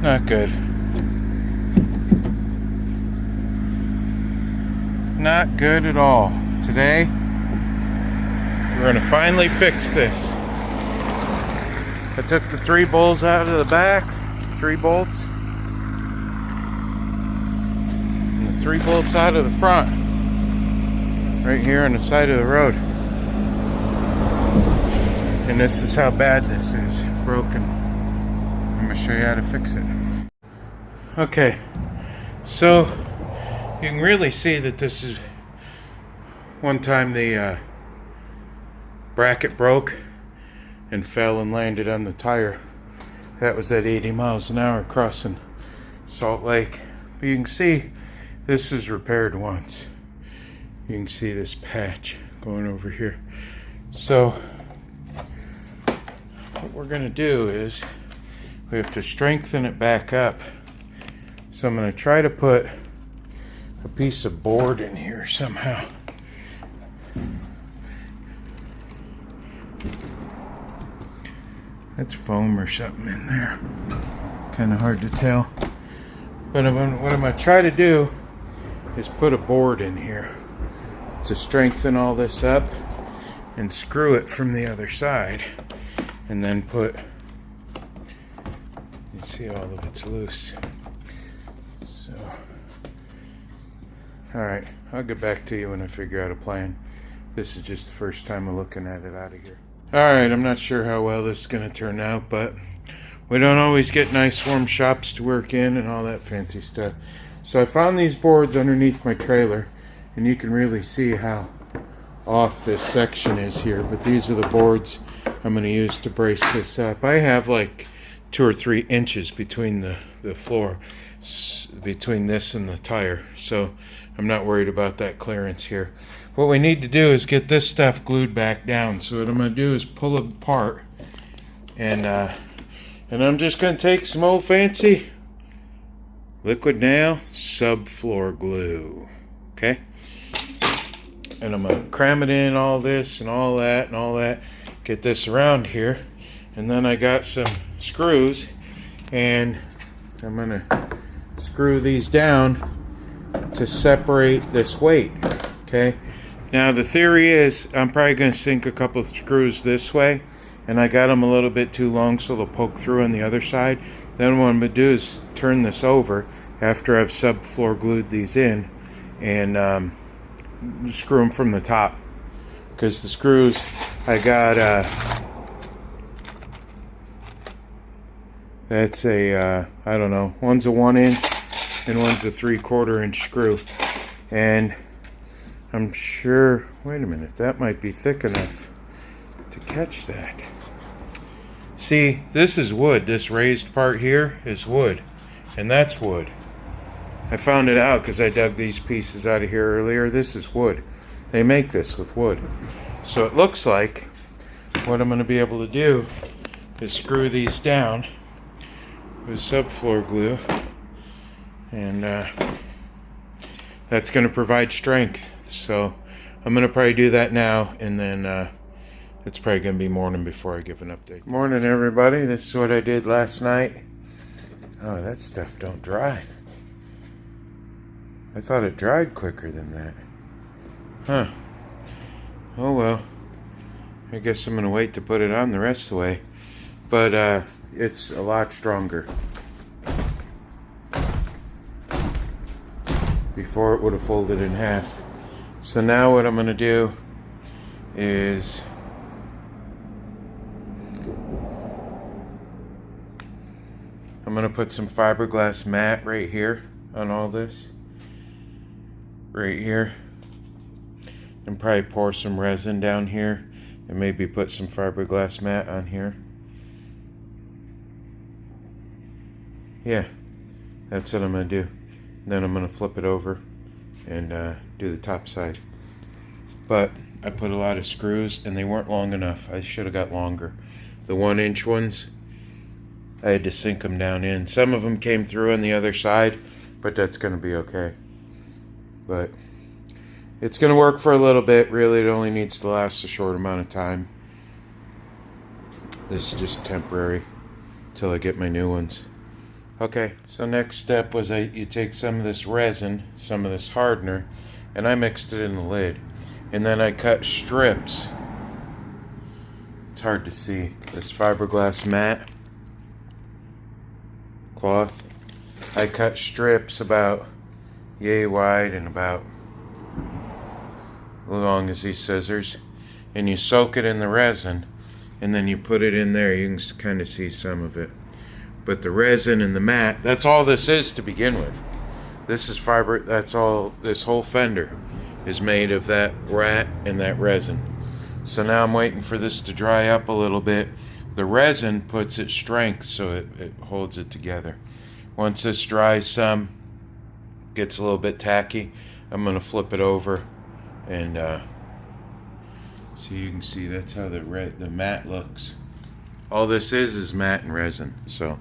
Not good. Not good at all. Today, we're going to finally fix this. I took the 3 bolts out of the back, 3 bolts, and the 3 bolts out of the front, right here on the side of the road. And this is how bad this is, broken. I'm going to show you how to fix it. Okay, so you can really see that this is one time the bracket broke and fell and landed on the tire. That was at 80 miles an hour crossing Salt Lake. But you can see this is repaired once. You can see this patch going over here. So what we're going to do is we have to strengthen it back up. So I'm going to try to put a piece of board in here somehow. That's foam or something in there. Kind of hard to tell. But what I'm going to try to do is put a board in here to strengthen all this up and screw it from the other side. And then put, you see all of it's loose. So, alright, I'll get back to you when I figure out a plan. This is just the first time I'm looking at it out of here. Alright, I'm not sure how well this is going to turn out, but we don't always get nice warm shops to work in and all that fancy stuff. So I found these boards underneath my trailer, and you can really see how off this section is here. But these are the boards I'm going to use to brace this up. I have like 2 or 3 inches between the floor, between this and the tire, so I'm not worried about that clearance here. What we need to do is get this stuff glued back down. So what I'm going to do is pull it apart, and I'm just going to take some old fancy liquid nail subfloor glue. Okay, and I'm going to cram it in all this and all that and all that, get this around here, and then I got some screws, and I'm going to screw these down to separate this weight. Okay, now the theory is I'm probably going to sink a couple of screws this way, and I got them a little bit too long so they'll poke through on the other side. Then what I'm going to do is turn this over after I've subfloor glued these in, and screw them from the top, because the screws I got that's a I don't know, one's a 1 inch and one's a 3/4 inch screw, and I'm sure, wait a minute, that might be thick enough to catch that. See, this is wood. This raised part here is wood, and that's wood. I found it out because I dug these pieces out of here earlier. This is wood. They make this with wood. So it looks like what I'm going to be able to do is screw these down with subfloor glue, and that's going to provide strength. So I'm going to probably do that now, and then it's probably going to be morning before I give an update. Morning, everybody. This is what I did last night. Oh, that stuff don't dry. I thought it dried quicker than that. Huh. Oh well. I guess I'm going to wait to put it on the rest of the way. But it's a lot stronger. Before it would have folded in half. So now what I'm going to do is I'm going to put some fiberglass mat right here on all this. Right here. And probably pour some resin down here. And maybe put some fiberglass mat on here. Yeah. That's what I'm going to do. Then I'm going to flip it over and do the top side. But I put a lot of screws and they weren't long enough. I should have got longer. The 1 inch ones, I had to sink them down in. Some of them came through on the other side, but that's going to be okay. But it's going to work for a little bit. Really, it only needs to last a short amount of time. This is just temporary till I get my new ones. Okay, so next step was you take some of this resin, some of this hardener, and I mixed it in the lid. And then I cut strips. It's hard to see. This fiberglass mat cloth. I cut strips about yay wide and about as long as these scissors. And you soak it in the resin, and then you put it in there. You can kind of see some of it. But the resin and the mat, that's all this is to begin with. This is fiber, that's all, this whole fender is made of that rat and that resin. So now I'm waiting for this to dry up a little bit. The resin puts its strength so it holds it together. Once this dries some, gets a little bit tacky, I'm gonna flip it over and so you can see that's how the mat looks. All this is mat and resin. So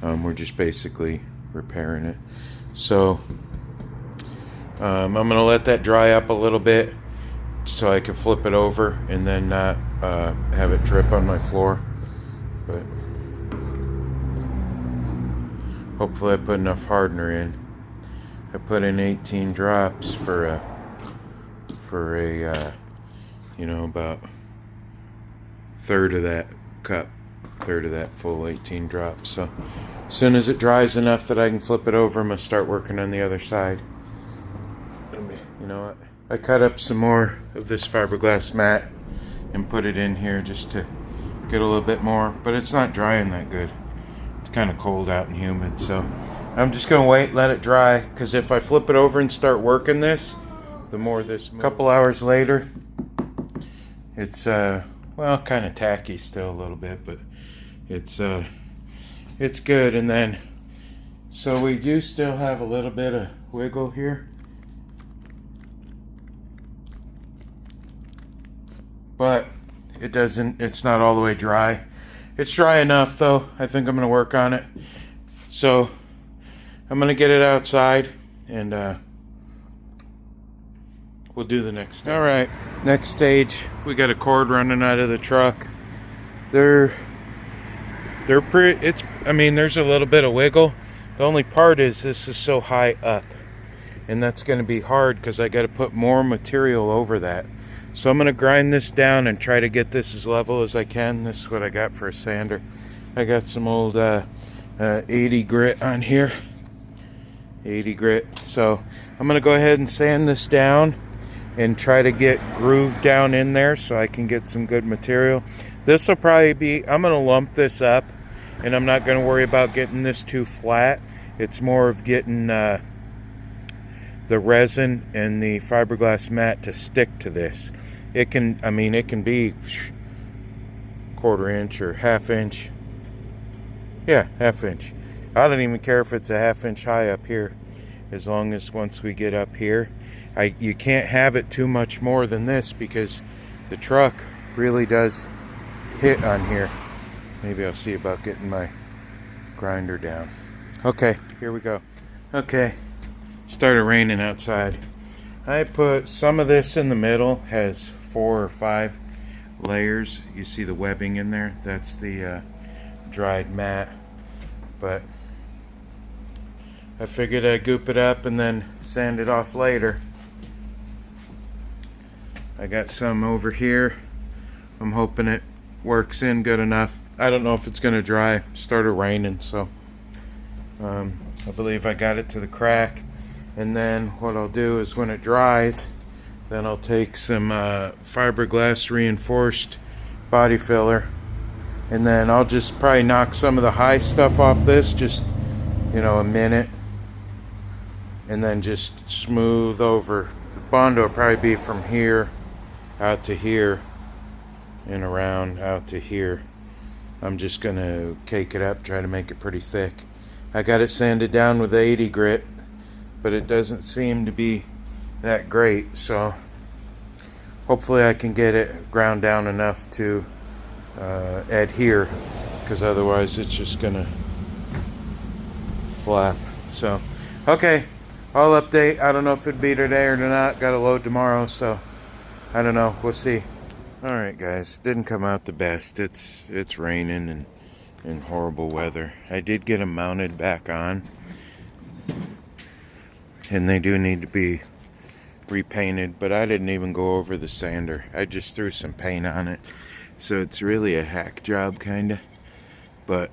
we're just basically repairing it. So I'm gonna let that dry up a little bit so I can flip it over and then not have it drip on my floor. But hopefully I put enough hardener in. I put in 18 drops for a you know, about third of that cup, third of that full 18 drops. So as soon as it dries enough that I can flip it over, I'm gonna start working on the other side. You know what? I cut up some more of this fiberglass mat and put it in here just to get a little bit more, but it's not drying that good. It's kind of cold out and humid, so I'm just gonna wait, let it dry, because if I flip it over and start working this, the more this moves. A couple hours later, it's well, kind of tacky still a little bit, but it's good. And then so we do still have a little bit of wiggle here, but it's not all the way dry. It's dry enough though. I think I'm gonna work on it. So I'm gonna get it outside and we'll do the next step. All right, next stage, we got a cord running out of the truck. They're pretty, I mean, there's a little bit of wiggle. The only part is this is so high up, and that's going to be hard because I got to put more material over that. So I'm going to grind this down and try to get this as level as I can. This is what I got for a sander. I got some old 80 grit on here. 80 grit. So I'm going to go ahead and sand this down and try to get groove down in there so I can get some good material. This will probably be, I'm going to lump this up, and I'm not going to worry about getting this too flat. It's more of getting the resin and the fiberglass mat to stick to this. It can, I mean, it can be 1/4 inch or 1/2 inch. Yeah, 1/2 inch. I don't even care if it's a 1/2 inch high up here, as long as once we get up here, you can't have it too much more than this because the truck really does hit on here. Maybe I'll see about getting my grinder down. Okay, here we go. Okay, started raining outside. I put some of this in the middle, has 4 or 5 layers. You see the webbing in there? That's the dried mat. But I figured I'd goop it up and then sand it off later. I got some over here. I'm hoping it works in good enough. I don't know if it's gonna dry. It started raining, so I believe I got it to the crack. And then what I'll do is when it dries, then I'll take some fiberglass reinforced body filler, and then I'll just probably knock some of the high stuff off this, just, you know, a minute, and then just smooth over. The Bondo will probably be from here out to here and around out to here. I'm just gonna cake it up, try to make it pretty thick. I got it sanded down with 80 grit, but it doesn't seem to be that great, so hopefully I can get it ground down enough to adhere, because otherwise it's just gonna flap. So okay, I'll update. I don't know if it'd be today or not. Got to load tomorrow, so I don't know. We'll see. All right, guys, didn't come out the best. It's raining and in horrible weather. I did get them mounted back on, and they do need to be repainted, but I didn't even go over the sander. I just threw some paint on it. So it's really a hack job, kind of. But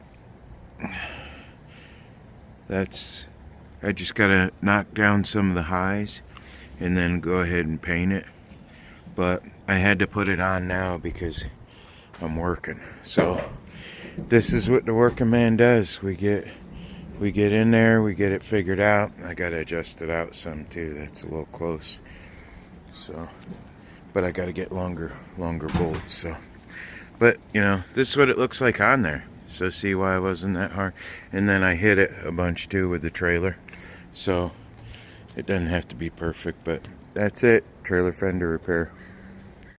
I just gotta knock down some of the highs and then go ahead and paint it. But I had to put it on now because I'm working. So this is what the working man does. We get in there, we get it figured out. I gotta adjust it out some too. That's a little close. So, but I gotta get longer bolts. So, but you know, this is what it looks like on there. So see why it wasn't that hard. And then I hit it a bunch too with the trailer. So it doesn't have to be perfect, but that's it. Trailer fender repair.